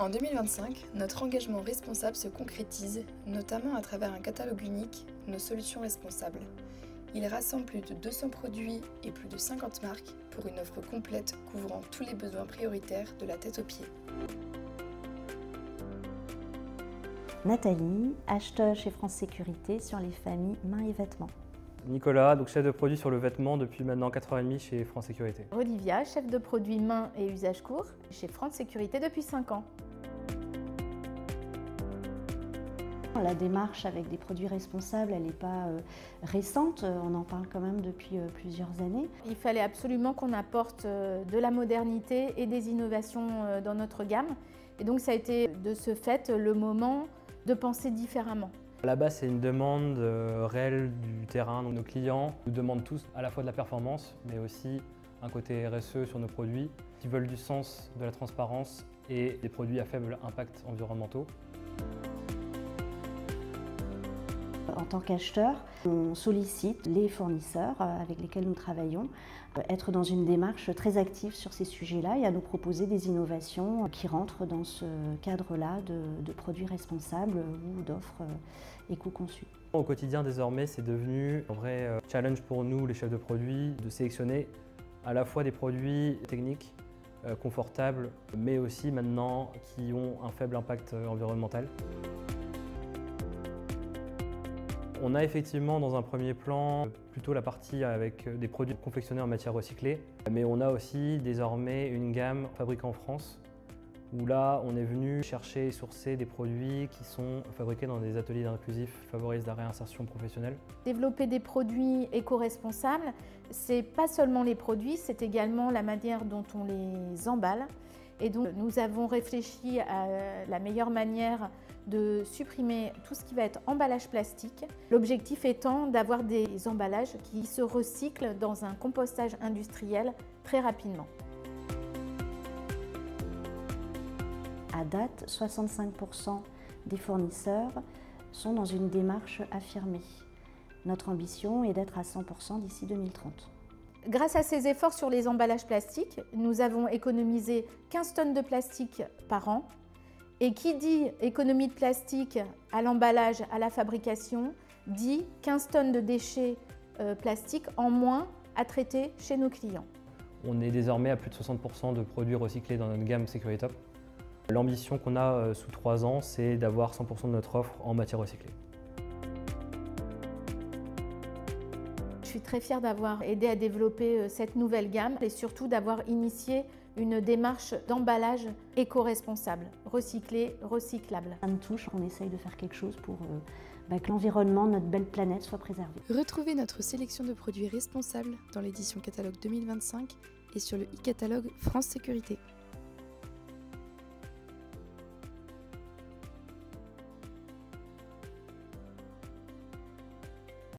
En 2025, notre engagement responsable se concrétise, notamment à travers un catalogue unique, Nos solutions responsables. Il rassemble plus de 200 produits et plus de 50 marques pour une offre complète couvrant tous les besoins prioritaires de la tête aux pieds. Nathalie, acheteuse chez France Sécurité sur les familles mains et vêtements. Nicolas, donc chef de produit sur le vêtement depuis maintenant 4 ans et demi chez France Sécurité. Olivia, chef de produit main et usage court chez France Sécurité depuis 5 ans. La démarche avec des produits responsables, elle n'est pas récente, on en parle quand même depuis plusieurs années. Il fallait absolument qu'on apporte de la modernité et des innovations dans notre gamme. Et donc ça a été de ce fait le moment de penser différemment. À la base, c'est une demande réelle du terrain. Donc, nos clients nous demandent tous à la fois de la performance, mais aussi un côté RSE sur nos produits, qui veulent du sens, de la transparence et des produits à faible impact environnementaux. En tant qu'acheteur, on sollicite les fournisseurs avec lesquels nous travaillons, être dans une démarche très active sur ces sujets-là et à nous proposer des innovations qui rentrent dans ce cadre-là de produits responsables ou d'offres éco-conçues. Au quotidien, désormais, c'est devenu un vrai challenge pour nous, les chefs de produits, de sélectionner à la fois des produits techniques, confortables, mais aussi maintenant qui ont un faible impact environnemental. On a effectivement dans un premier plan plutôt la partie avec des produits confectionnés en matière recyclée, mais on a aussi désormais une gamme fabriquée en France où là on est venu chercher et sourcer des produits qui sont fabriqués dans des ateliers inclusifs qui favorisent la réinsertion professionnelle. Développer des produits éco-responsables, c'est pas seulement les produits, c'est également la manière dont on les emballe. Et donc nous avons réfléchi à la meilleure manière de supprimer tout ce qui va être emballage plastique. L'objectif étant d'avoir des emballages qui se recyclent dans un compostage industriel très rapidement. À date, 65% des fournisseurs sont dans une démarche affirmée. Notre ambition est d'être à 100% d'ici 2030. Grâce à ces efforts sur les emballages plastiques, nous avons économisé 15 tonnes de plastique par an. Et qui dit économie de plastique à l'emballage, à la fabrication, dit 15 tonnes de déchets plastiques en moins à traiter chez nos clients. On est désormais à plus de 60% de produits recyclés dans notre gamme Sécurité Top. L'ambition qu'on a sous 3 ans, c'est d'avoir 100% de notre offre en matière recyclée. Je suis très fière d'avoir aidé à développer cette nouvelle gamme et surtout d'avoir initié une démarche d'emballage éco-responsable, recyclé, recyclable. Ça me touche, on essaye de faire quelque chose pour que l'environnement, notre belle planète soit préservée. Retrouvez notre sélection de produits responsables dans l'édition catalogue 2025 et sur le e-catalogue France Sécurité.